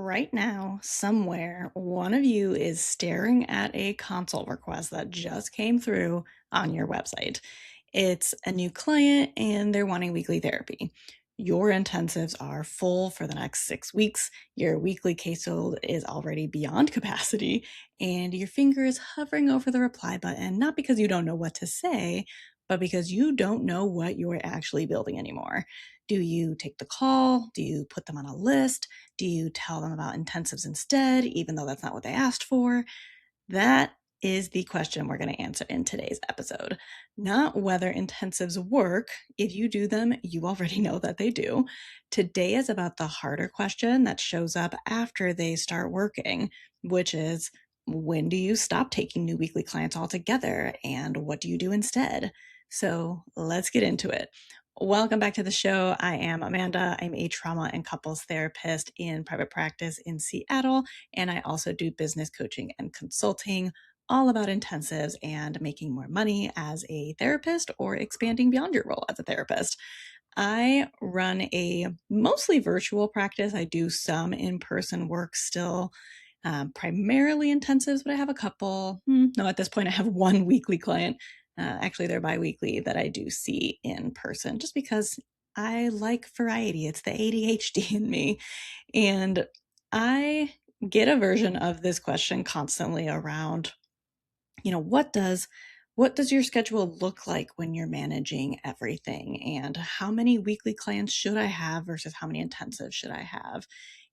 right now, somewhere, one of you is staring at a consult request that just came through on your website. It's a new client and they're wanting weekly therapy. Your intensives are full for the next 6 weeks. Your weekly caseload is already beyond capacity, and your finger is hovering over the reply button, not because you don't know what to say, but because you don't know what you're actually building anymore. Do you take the call? Do you put them on a list? Do you tell them about intensives instead, even though that's not what they asked for? That is the question we're going to answer in today's episode. Not whether intensives work. If you do them, you already know that they do. Today is about the harder question that shows up after they start working, which is, when do you stop taking new weekly clients altogether, and what do you do instead? So let's get into it. Welcome back to the show. I am Amanda. I'm a trauma and couples therapist in private practice in Seattle, and I also do business coaching and consulting, all about intensives and making more money as a therapist or expanding beyond your role as a therapist. I run a mostly virtual practice. I do some in-person work still, primarily intensives, but I have a couple. No, at this point, I have one weekly client. Actually, they're bi-weekly that I do see in person just because I like variety. It's the ADHD in me. And I get a version of this question constantly around, what does your schedule look like when you're managing everything? And how many weekly clients should I have versus how many intensives should I have?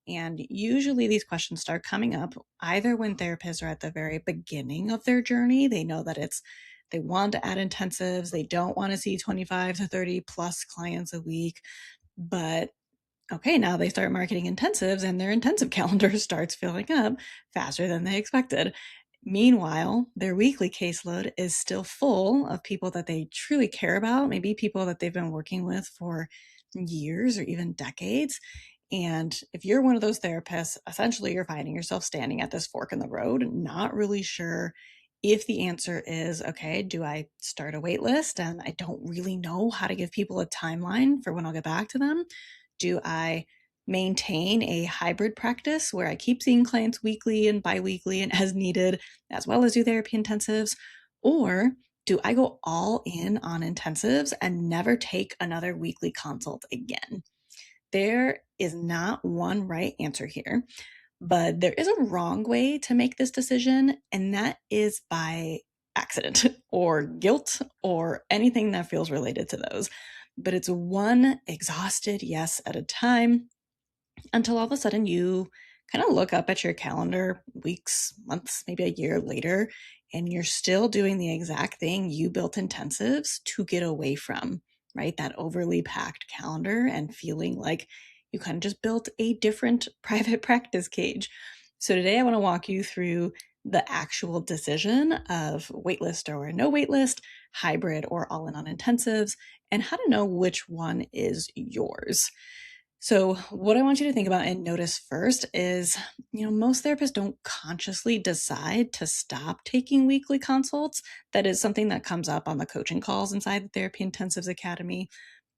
And usually these questions start coming up either when therapists are at the very beginning of their journey. They know that they want to add intensives. They don't want to see 25 to 30 plus clients a week. But okay, now they start marketing intensives and their intensive calendar starts filling up faster than they expected. Meanwhile, their weekly caseload is still full of people that they truly care about, maybe people that they've been working with for years or even decades. And if you're one of those therapists, essentially you're finding yourself standing at this fork in the road, not really sure if the answer is, okay, do I start a wait list? And I don't really know how to give people a timeline for when I'll get back to them. Do I maintain a hybrid practice where I keep seeing clients weekly and biweekly and as needed, as well as do therapy intensives? Or do I go all in on intensives and never take another weekly consult again? There is not one right answer here, but there is a wrong way to make this decision, and that is by accident or guilt or anything that feels related to those. But it's one exhausted yes at a time until all of a sudden you kind of look up at your calendar weeks, months, maybe a year later, and you're still doing the exact thing you built intensives to get away from, right? That overly packed calendar and feeling like you kind of just built a different private practice cage. So today I want to walk you through the actual decision of waitlist or no waitlist, hybrid or all in on intensives, and how to know which one is yours. So, what I want you to think about and notice first is, most therapists don't consciously decide to stop taking weekly consults. That is something that comes up on the coaching calls inside the Therapy Intensives Academy.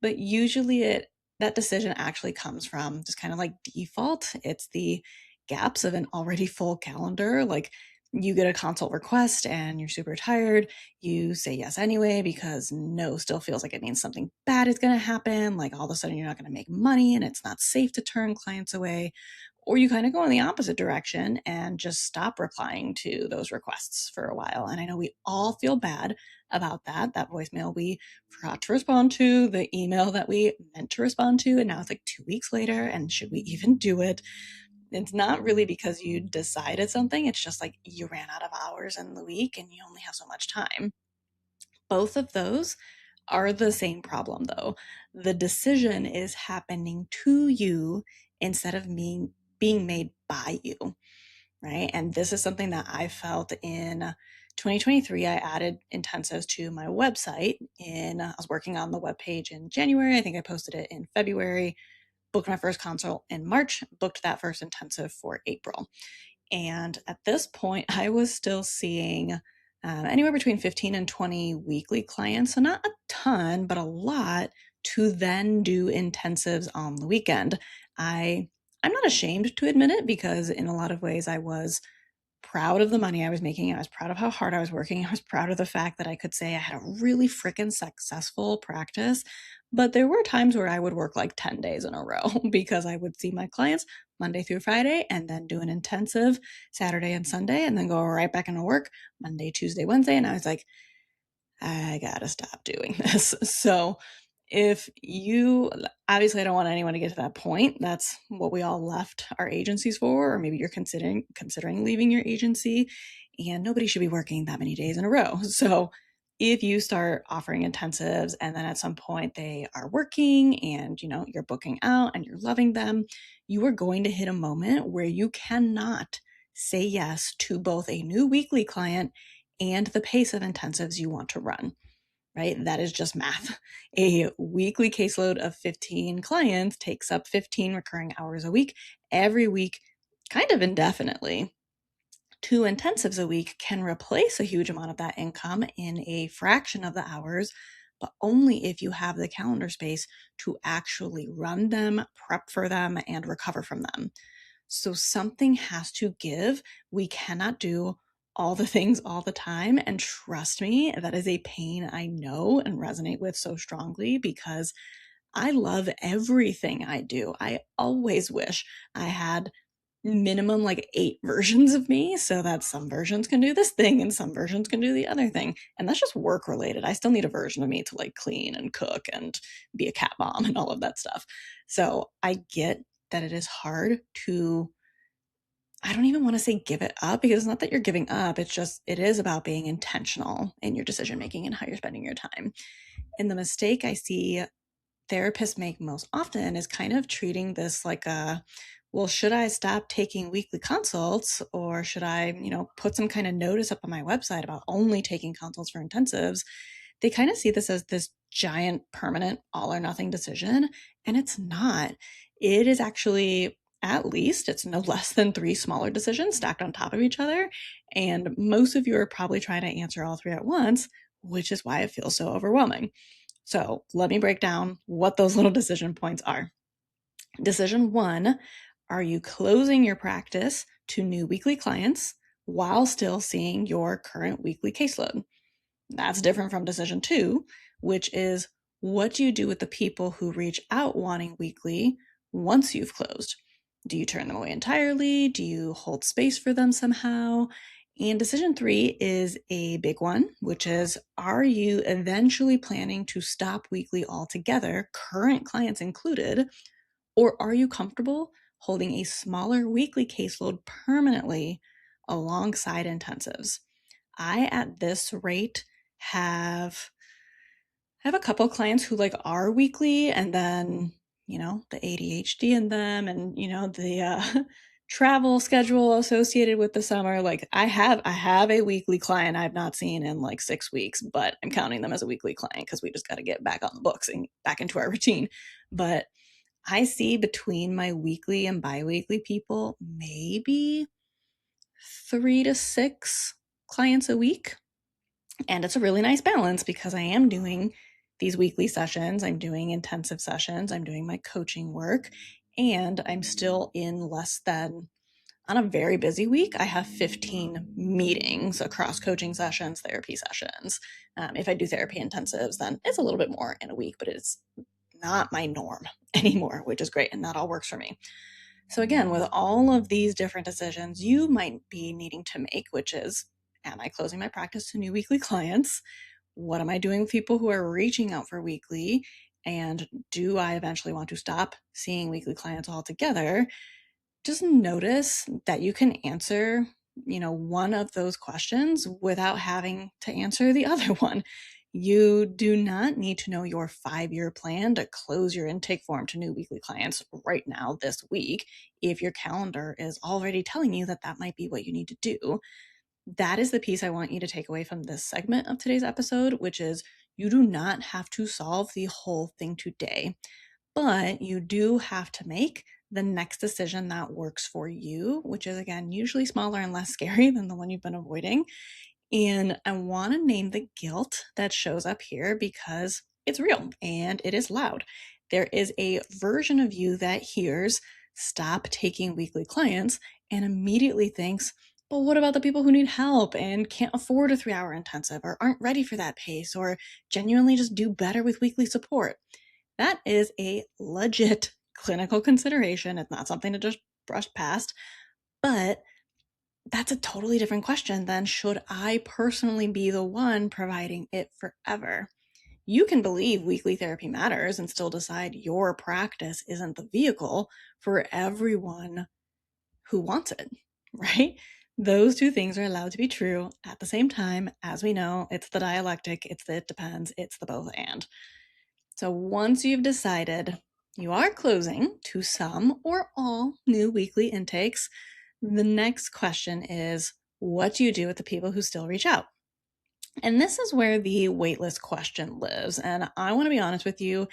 But usually that decision actually comes from just kind of like default. It's the gaps of an already full calendar. Like, you get a consult request and you're super tired. You say yes anyway because no still feels like it means something bad is going to happen. Like all of a sudden you're not going to make money and it's not safe to turn clients away. Or you kind of go in the opposite direction and just stop replying to those requests for a while. And I know we all feel bad about that voicemail we forgot to respond to, the email that we meant to respond to, and now it's like 2 weeks later, and should we even do it? It's not really because you decided something. It's just like you ran out of hours in the week and you only have so much time. Both of those are the same problem, though. The decision is happening to you instead of being made by you, right? And this is something that I felt in 2023. I added intensives to my website. I was working on the webpage in January. I think I posted it in February. Booked my first consult in March, booked that first intensive for April. And at this point, I was still seeing anywhere between 15 and 20 weekly clients. So not a ton, but a lot to then do intensives on the weekend. I I'm not ashamed to admit it because in a lot of ways I was proud of the money I was making. I was proud of how hard I was working. I was proud of the fact that I could say I had a really freaking successful practice. But there were times where I would work like 10 days in a row because I would see my clients Monday through Friday and then do an intensive Saturday and Sunday and then go right back into work Monday, Tuesday, Wednesday. And I was like, I gotta stop doing this. So if you obviously I don't want anyone to get to that point. That's what we all left our agencies for, or maybe you're considering leaving your agency, and nobody should be working that many days in a row. So if you start offering intensives and then at some point they are working and you're booking out and you're loving them, you are going to hit a moment where you cannot say yes to both a new weekly client and the pace of intensives you want to run, right? That is just math. A weekly caseload of 15 clients takes up 15 recurring hours a week, every week, kind of indefinitely. 2 intensives a week can replace a huge amount of that income in a fraction of the hours, but only if you have the calendar space to actually run them, prep for them, and recover from them. So something has to give. We cannot do all the things all the time. And trust me, that is a pain I know and resonate with so strongly because I love everything I do. I always wish I had minimum like 8 versions of me so that some versions can do this thing and some versions can do the other thing. And that's just work related. I still need a version of me to like clean and cook and be a cat mom and all of that stuff. So I get that it is hard to, I don't even want to say give it up because it's not that you're giving up. It's just, it is about being intentional in your decision making and how you're spending your time. And the mistake I see therapists make most often is kind of treating this like a, well, should I stop taking weekly consults or should I, put some kind of notice up on my website about only taking consults for intensives? They kind of see this as this giant permanent all or nothing decision. And it's not. It is actually, at least it's no less than 3 smaller decisions stacked on top of each other. And most of you are probably trying to answer all 3 at once, which is why it feels so overwhelming. So let me break down what those little decision points are. Decision 1, are you closing your practice to new weekly clients while still seeing your current weekly caseload? That's different from decision 2, which is what do you do with the people who reach out wanting weekly once you've closed? Do you turn them away entirely? Do you hold space for them somehow? And decision 3 is a big one, which is, are you eventually planning to stop weekly altogether, current clients included, or are you comfortable holding a smaller weekly caseload permanently alongside intensives? I, at this rate, have a couple clients who like are weekly, and then the ADHD in them and the travel schedule associated with the summer. Like I have a weekly client I've not seen in like 6 weeks, but I'm counting them as a weekly client because we just got to get back on the books and back into our routine. But I see between my weekly and biweekly people maybe 3 to 6 clients a week. And it's a really nice balance because I am doing these weekly sessions, I'm doing intensive sessions, I'm doing my coaching work, and I'm still in less than, on a very busy week, I have 15 meetings across coaching sessions, therapy sessions. If I do therapy intensives, then it's a little bit more in a week, but it's not my norm anymore, which is great. And that all works for me. So again, with all of these different decisions you might be needing to make, which is, am I closing my practice to new weekly clients? What am I doing with people who are reaching out for weekly? And do I eventually want to stop seeing weekly clients altogether? Just notice that you can answer, one of those questions without having to answer the other one. You do not need to know your 5-year plan to close your intake form to new weekly clients right now this week if your calendar is already telling you that that might be what you need to do. That is the piece I want you to take away from this segment of today's episode, which is you do not have to solve the whole thing today, but you do have to make the next decision that works for you, which is, again, usually smaller and less scary than the one you've been avoiding. And I want to name the guilt that shows up here because it's real and it is loud. There is a version of you that hears stop taking weekly clients and immediately thinks, but what about the people who need help and can't afford a 3-hour intensive or aren't ready for that pace or genuinely just do better with weekly support? That is a legit clinical consideration. It's not something to just brush past, but that's a totally different question than should I personally be the one providing it forever? You can believe weekly therapy matters and still decide your practice isn't the vehicle for everyone who wants it, right? Those two things are allowed to be true at the same time. As we know, it's the dialectic, it's the it depends, it's the both and. So once you've decided you are closing to some or all new weekly intakes, the next question is, what do you do with the people who still reach out? And this is where the waitlist question lives. And I want to be honest with you,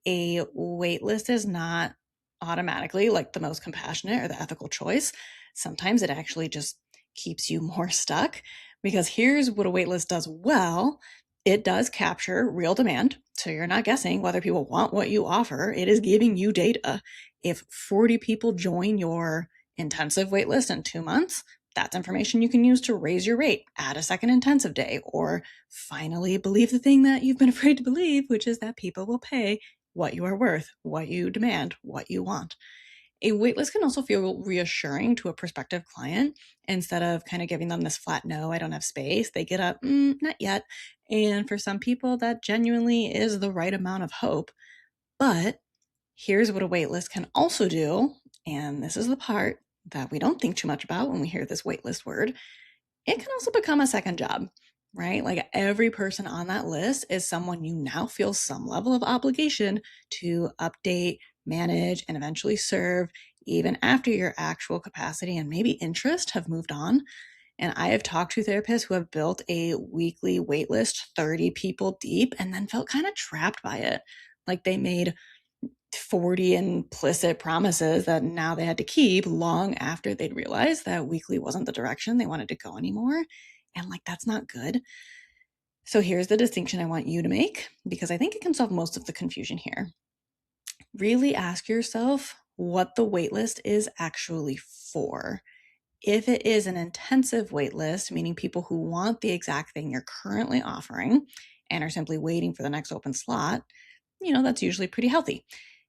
a waitlist is not automatically like the most compassionate or the ethical choice. Sometimes it actually just keeps you more stuck, because here's what a waitlist does well. It does capture real demand. So you're not guessing whether people want what you offer. It is giving you data. If 40 people join your intensive waitlist in 2 months, that's information you can use to raise your rate, add a second intensive day, or finally believe the thing that you've been afraid to believe, which is that people will pay what you are worth, what you demand, what you want. A waitlist can also feel reassuring to a prospective client. Instead of kind of giving them this flat no, I don't have space, they get a not yet. And for some people, that genuinely is the right amount of hope. But here's what a waitlist can also do, and this is the part that we don't think too much about when we hear this waitlist word. It can also become a second job, right? Like every person on that list is someone you now feel some level of obligation to update, manage, and eventually serve, even after your actual capacity and maybe interest have moved on. And I have talked to therapists who have built a weekly waitlist, 30 people deep, and then felt kind of trapped by it. Like they made 40 implicit promises that now they had to keep long after they'd realized that weekly wasn't the direction they wanted to go anymore. And like, that's not good. So here's the distinction I want you to make, because I think it can solve most of the confusion here. Really ask yourself what the waitlist is actually for. If it is an intensive waitlist, meaning people who want the exact thing you're currently offering and are simply waiting for the next open slot, that's usually pretty healthy.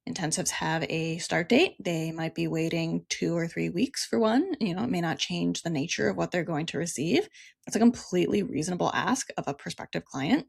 Intensives have a start date. They might be waiting 2 or 3 weeks for one. It may not change the nature of what they're going to receive. That's a completely reasonable ask of a prospective client.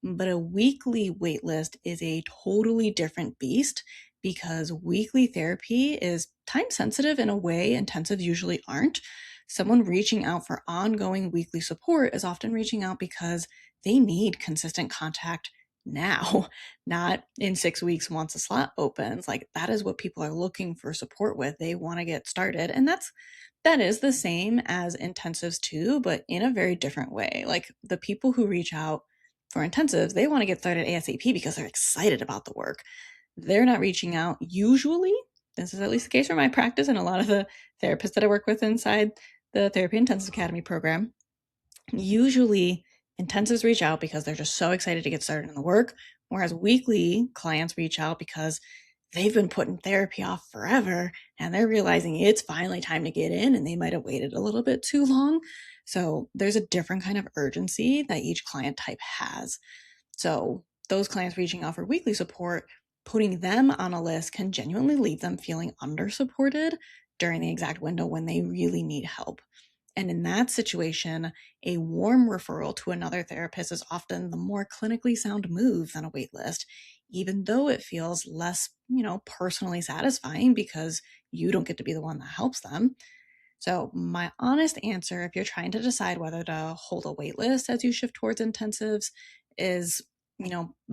But a weekly waitlist is a totally different beast, because weekly therapy is time sensitive in a way intensives usually aren't. Someone reaching out for ongoing weekly support is often reaching out because they need consistent contact now, not in 6 weeks once a slot opens. Like that is what people are looking for support with. They want to get started. And that is the same as intensives too, but in a very different way. Like the people who reach out for intensives, they want to get started ASAP because they're excited about the work. They're not reaching out usually. This is at least the case for my practice and a lot of the therapists that I work with inside the Therapy Intensive Academy program. Usually, intensives reach out because they're just so excited to get started in the work, whereas weekly clients reach out because they've been putting therapy off forever and they're realizing it's finally time to get in, and they might have waited a little bit too long. So there's a different kind of urgency that each client type has. So those clients reaching out for weekly support, putting them on a list can genuinely leave them feeling under-supported during the exact window when they really need help. And in that situation, a warm referral to another therapist is often the more clinically sound move than a waitlist, even though it feels less, personally satisfying because you don't get to be the one that helps them. So my honest answer, if you're trying to decide whether to hold a waitlist as you shift towards intensives, is,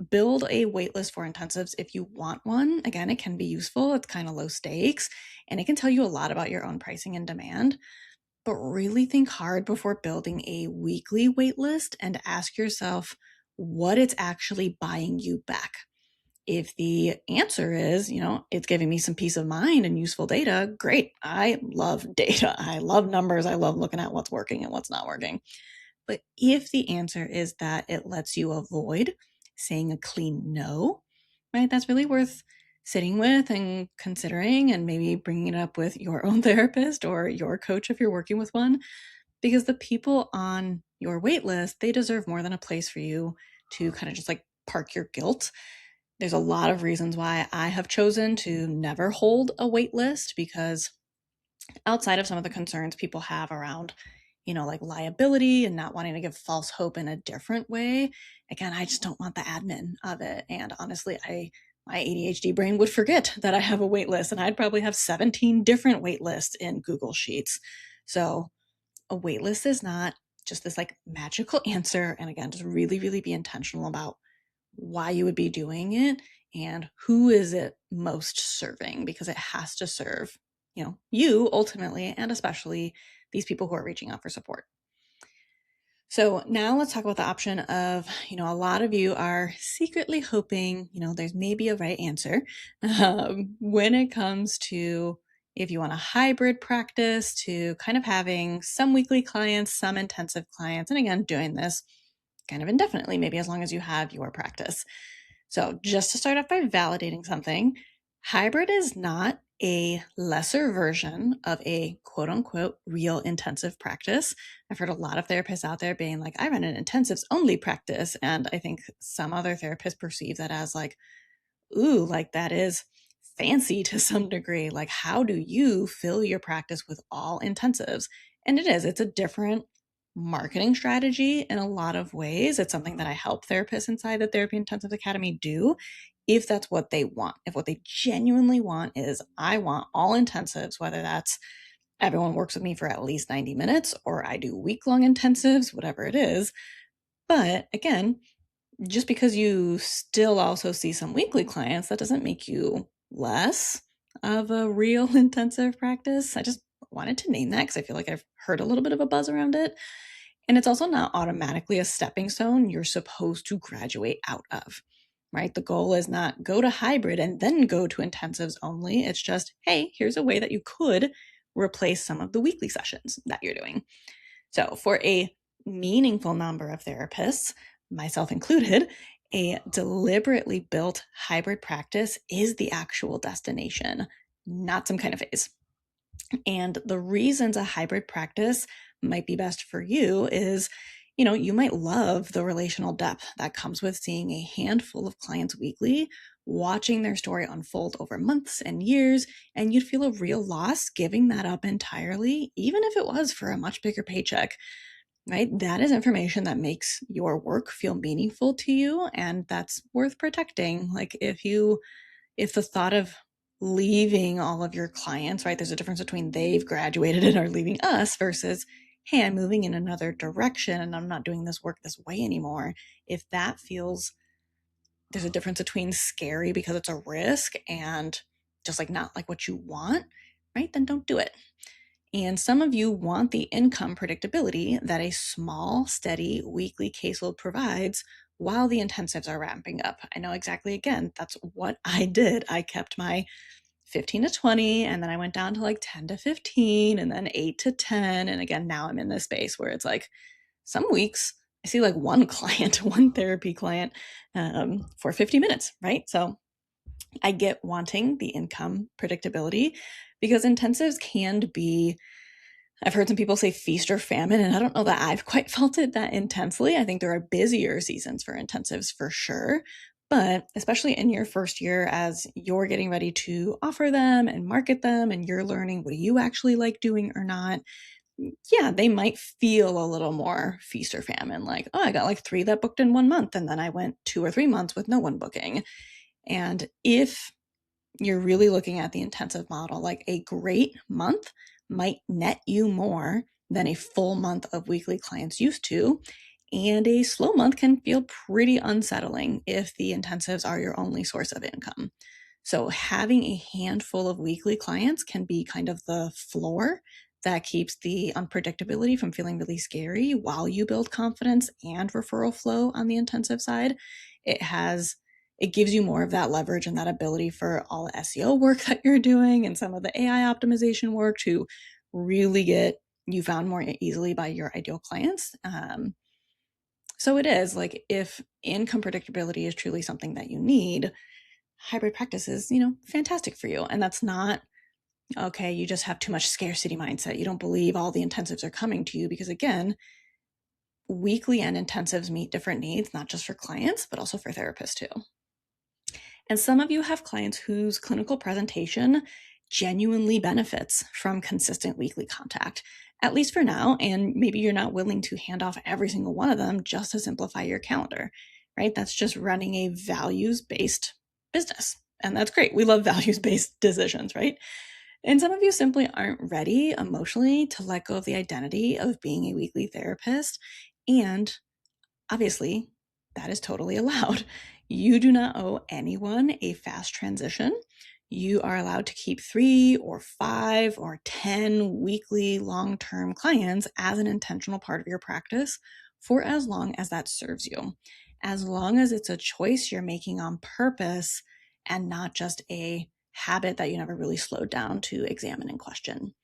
build a waitlist for intensives if you want one. Again, it can be useful. It's kind of low stakes and it can tell you a lot about your own pricing and demand. But really think hard before building a weekly waitlist and ask yourself what it's actually buying you back. If the answer is, it's giving me some peace of mind and useful data, great. I love data. I love numbers. I love looking at what's working and what's not working. But if the answer is that it lets you avoid saying a clean no, right, that's really worth sitting with and considering and maybe bringing it up with your own therapist or your coach if you're working with one, because the people on your wait list, they deserve more than a place for you to kind of just like park your guilt. There's a lot of reasons why I have chosen to never hold a wait list, because outside of some of the concerns people have around, like liability and not wanting to give false hope in a different way, again, I just don't want the admin of it. And honestly, my ADHD brain would forget that I have a wait list, and I'd probably have 17 different wait lists in Google Sheets. So a wait list is not just this like magical answer. And again, just really, really be intentional about why you would be doing it and who is it most serving, because it has to serve, you ultimately, and especially these people who are reaching out for support. So now let's talk about the option of, a lot of you are secretly hoping, there's maybe a right answer when it comes to if you want a hybrid practice to kind of having some weekly clients, some intensive clients, and again, doing this kind of indefinitely, maybe as long as you have your practice. So just to start off by validating something, hybrid is not a lesser version of a quote unquote real intensive practice. I've heard a lot of therapists out there being like, I run an intensives only practice. And I think some other therapists perceive that as like, ooh, like that is fancy to some degree. Like, how do you fill your practice with all intensives? And it's a different marketing strategy in a lot of ways. It's something that I help therapists inside the Therapy Intensives Academy do if that's what they want. If what they genuinely want is, I want all intensives, whether that's everyone works with me for at least 90 minutes or I do week-long intensives, whatever it is. But again, just because you still also see some weekly clients, that doesn't make you less of a real intensive practice. I just wanted to name that because I feel like I've heard a little bit of a buzz around it. And it's also not automatically a stepping stone you're supposed to graduate out of, right? The goal is not go to hybrid and then go to intensives only. It's just, hey, here's a way that you could replace some of the weekly sessions that you're doing. So for a meaningful number of therapists, myself included, a deliberately built hybrid practice is the actual destination, not some kind of phase. And the reasons a hybrid practice might be best for you is, you might love the relational depth that comes with seeing a handful of clients weekly, watching their story unfold over months and years, and you'd feel a real loss giving that up entirely, even if it was for a much bigger paycheck, right? That is information that makes your work feel meaningful to you, and that's worth protecting. Like if the thought of leaving all of your clients, right? There's a difference between they've graduated and are leaving us versus, hey, I'm moving in another direction and I'm not doing this work this way anymore. If that feels, there's a difference between scary because it's a risk and just like not like what you want, right? Then don't do it. And some of you want the income predictability that a small, steady weekly caseload provides while the intensives are ramping up. I know exactly, again, that's what I did. I kept my 15 to 20, and then I went down to like 10 to 15, and then 8 to 10. And again, now I'm in this space where it's like some weeks I see like one client, one therapy client for 50 minutes, right? So I get wanting the income predictability because intensives can be, I've heard some people say feast or famine, and I don't know that I've quite felt it that intensely. I think there are busier seasons for intensives for sure. But especially in your first year, as you're getting ready to offer them and market them, and you're learning what do you actually like doing or not, yeah, they might feel a little more feast or famine. Like, oh, I got like 3 that booked in 1 month, and then I went 2 or 3 months with no one booking. And if you're really looking at the intensive model, like a great month might net you more than a full month of weekly clients used to. And a slow month can feel pretty unsettling if the intensives are your only source of income. So having a handful of weekly clients can be kind of the floor that keeps the unpredictability from feeling really scary while you build confidence and referral flow on the intensive side. It gives you more of that leverage and that ability for all the SEO work that you're doing and some of the AI optimization work to really get you found more easily by your ideal clients. So it is like if income predictability is truly something that you need, hybrid practice is, fantastic for you. And that's not, okay, you just have too much scarcity mindset. You don't believe all the intensives are coming to you because, again, weekly and intensives meet different needs, not just for clients, but also for therapists too. And some of you have clients whose clinical presentation genuinely benefits from consistent weekly contact, at least for now. And maybe you're not willing to hand off every single one of them just to simplify your calendar, right? That's just running a values-based business. And that's great. We love values-based decisions, right? And some of you simply aren't ready emotionally to let go of the identity of being a weekly therapist. And obviously, that is totally allowed. You do not owe anyone a fast transition. You are allowed to keep 3 or 5 or 10 weekly long-term clients as an intentional part of your practice for as long as that serves you. As long as it's a choice you're making on purpose and not just a habit that you never really slowed down to examine and question.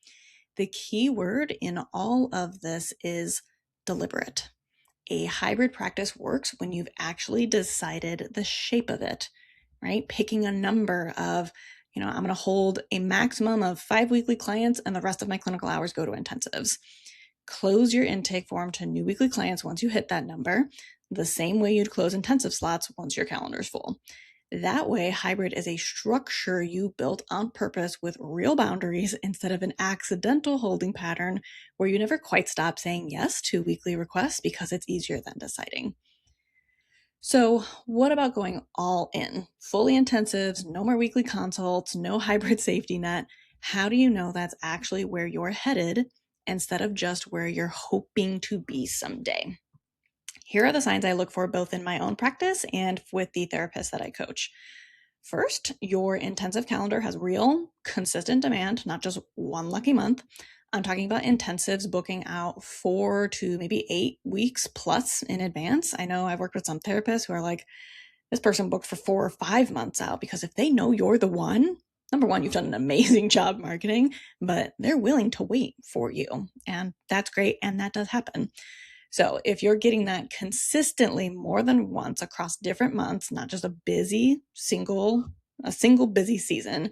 The key word in all of this is deliberate. A hybrid practice works when you've actually decided the shape of it, right? Picking a number of, I'm going to hold a maximum of 5 weekly clients and the rest of my clinical hours go to intensives. Close your intake form to new weekly clients once you hit that number, the same way you'd close intensive slots once your calendar is full. That way, hybrid is a structure you built on purpose with real boundaries instead of an accidental holding pattern where you never quite stop saying yes to weekly requests because it's easier than deciding. So what about going all in? Fully intensives, no more weekly consults, no hybrid safety net. How do you know that's actually where you're headed instead of just where you're hoping to be someday? Here are the signs I look for both in my own practice and with the therapists that I coach. First, your intensive calendar has real, consistent demand, not just one lucky month. I'm talking about intensives booking out 4 to maybe 8 weeks plus in advance. I know I've worked with some therapists who are like, this person booked for 4 or 5 months out because if they know you're the one, number one, you've done an amazing job marketing, but they're willing to wait for you. And that's great. And that does happen. So if you're getting that consistently more than once across different months, not just a single busy season,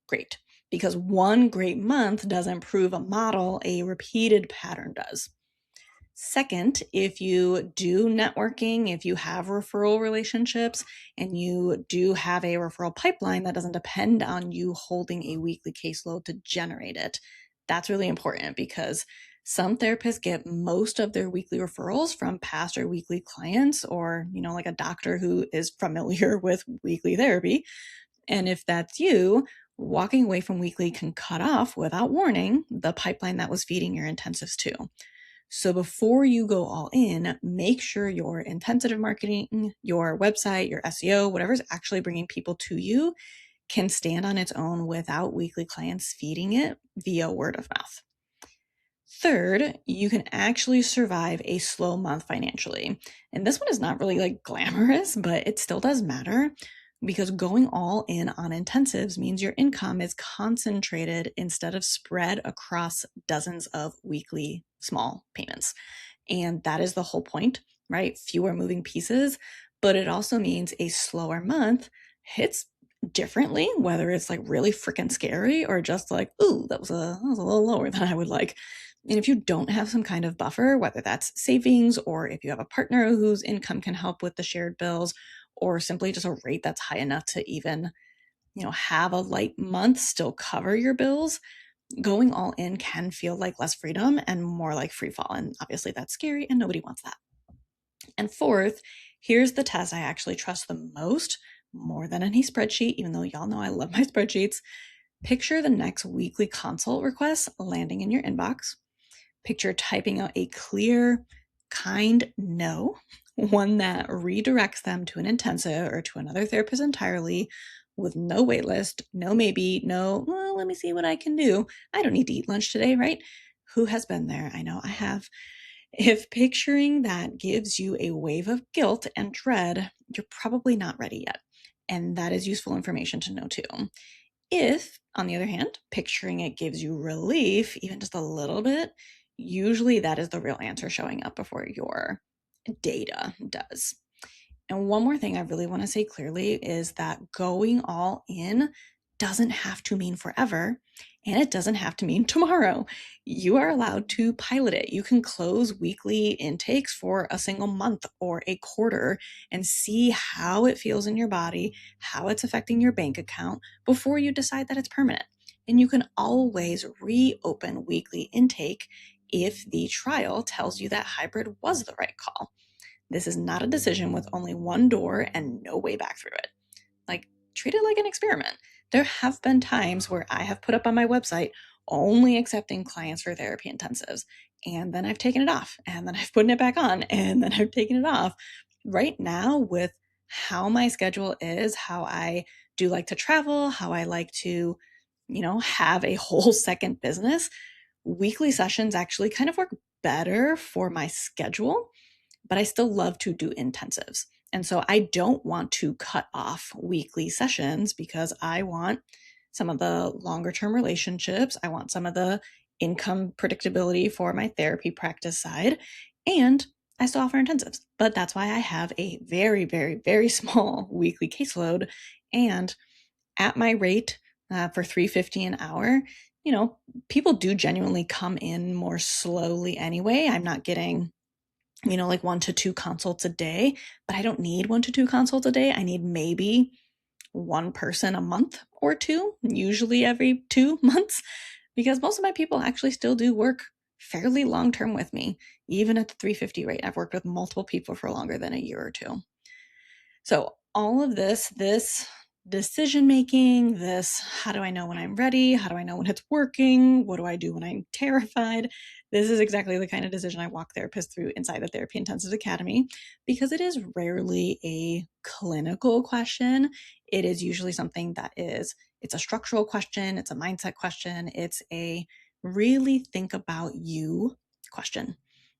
great. Because one great month doesn't prove a model, a repeated pattern does. Second, if you do networking, if you have referral relationships, and you do have a referral pipeline that doesn't depend on you holding a weekly caseload to generate it, that's really important because some therapists get most of their weekly referrals from past or weekly clients or, like a doctor who is familiar with weekly therapy. And if that's you, walking away from weekly can cut off without warning the pipeline that was feeding your intensives too. So before you go all in, make sure your intensive marketing, your website, your SEO, whatever's actually bringing people to you can stand on its own without weekly clients feeding it via word of mouth. Third, you can actually survive a slow month financially. And this one is not really glamorous, but it still does matter because going all in on intensives means your income is concentrated instead of spread across dozens of weekly small payments. And that is the whole point, right? Fewer moving pieces, but it also means a slower month hits differently, whether it's really freaking scary or just ooh, that was a little lower than I would like. And if you don't have some kind of buffer, whether that's savings or if you have a partner whose income can help with the shared bills, or simply just a rate that's high enough to even, have a light month still cover your bills, going all in can feel like less freedom and more like free fall. And obviously that's scary and nobody wants that. And fourth, here's the test I actually trust the most, more than any spreadsheet, even though y'all know I love my spreadsheets. Picture the next weekly consult request landing in your inbox. Picture typing out a clear, kind no, one that redirects them to an intensive or to another therapist entirely with no wait list, no maybe, no, well, let me see what I can do. I don't need to eat lunch today, right? Who has been there? I know I have. If picturing that gives you a wave of guilt and dread, you're probably not ready yet. And that is useful information to know too. If, on the other hand, picturing it gives you relief, even just a little bit, usually that is the real answer showing up before your data does. And one more thing I really want to say clearly is that going all in doesn't have to mean forever, and it doesn't have to mean tomorrow. You are allowed to pilot it. You can close weekly intakes for a single month or a quarter and see how it feels in your body, how it's affecting your bank account before you decide that it's permanent. And you can always reopen weekly intake if the trial tells you that hybrid was the right call. This is not a decision with only one door and no way back through it. Like, treat it like an experiment. There have been times where I have put up on my website only accepting clients for therapy intensives, and then I've taken it off, and then I've put it back on, and then I've taken it off. Right now, with how my schedule is, how I do like to travel, how I like to, have a whole second business, weekly sessions actually kind of work better for my schedule, but I still love to do intensives. And so I don't want to cut off weekly sessions because I want some of the longer term relationships. I want some of the income predictability for my therapy practice side. And I still offer intensives, but that's why I have a very, very, very small weekly caseload. And at my rate for $350 an hour, people do genuinely come in more slowly anyway. I'm not getting like 1 to 2 consults a day, but I don't need 1 to 2 consults a day. I need maybe one person a month or two, usually every 2 months, because most of my people actually still do work fairly long term with me, even at the 350 rate. I've worked with multiple people for longer than a year or two. So all of this decision making, this how do I know when I'm ready? How do I know when it's working? What do I do when I'm terrified? This is exactly the kind of decision I walk therapists through inside the Therapy Intensives Academy, because it is rarely a clinical question. It is usually something that it's a structural question, it's a mindset question, it's a really think about you question,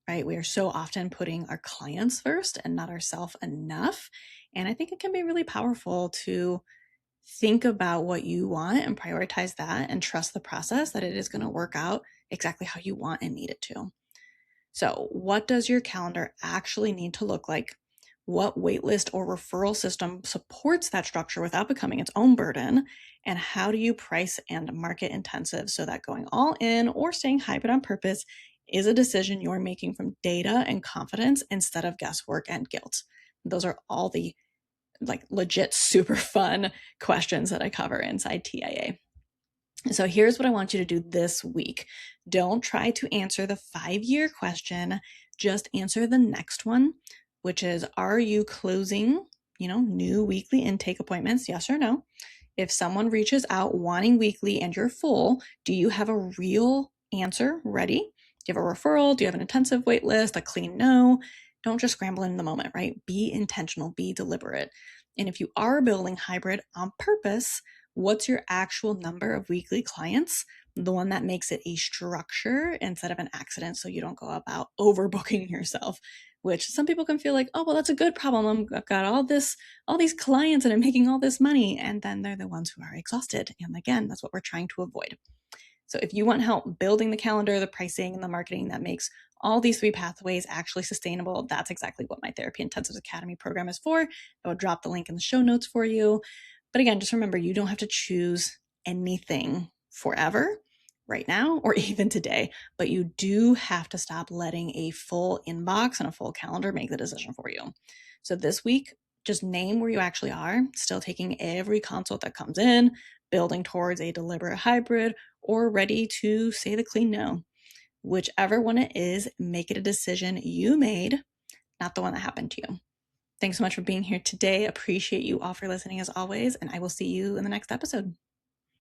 right? We are so often putting our clients first and not ourselves enough. And I think it can be really powerful to think about what you want and prioritize that and trust the process that it is going to work out exactly how you want and need it to. So, what does your calendar actually need to look like? What waitlist or referral system supports that structure without becoming its own burden? And how do you price and market intensive so that going all in or staying hybrid on purpose is a decision you're making from data and confidence instead of guesswork and guilt? Those are all the legit super fun questions that I cover inside TIA. So here's what I want you to do this week. Don't try to answer the 5-year question, just answer the next one, which is, are you closing, new weekly intake appointments? Yes or no? If someone reaches out wanting weekly and you're full, do you have a real answer ready? Do you have a referral? Do you have an intensive wait list? A clean no? Don't just scramble in the moment, right? Be intentional, be deliberate. And if you are building hybrid on purpose, what's your actual number of weekly clients? The one that makes it a structure instead of an accident, so you don't go about overbooking yourself, which some people can feel like, oh, well, that's a good problem. I've got all these clients and I'm making all this money. And then they're the ones who are exhausted. And again, that's what we're trying to avoid. So if you want help building the calendar, the pricing, and the marketing that makes all these 3 pathways actually sustainable, that's exactly what my Therapy Intensives Academy program is for. I will drop the link in the show notes for you. But again, just remember, you don't have to choose anything forever right now or even today, but you do have to stop letting a full inbox and a full calendar make the decision for you. So this week, just name where you actually are, still taking every consult that comes in, building towards a deliberate hybrid, or ready to say the clean no. Whichever one it is, make it a decision you made, not the one that happened to you. Thanks so much for being here today. Appreciate you all for listening as always, and I will see you in the next episode.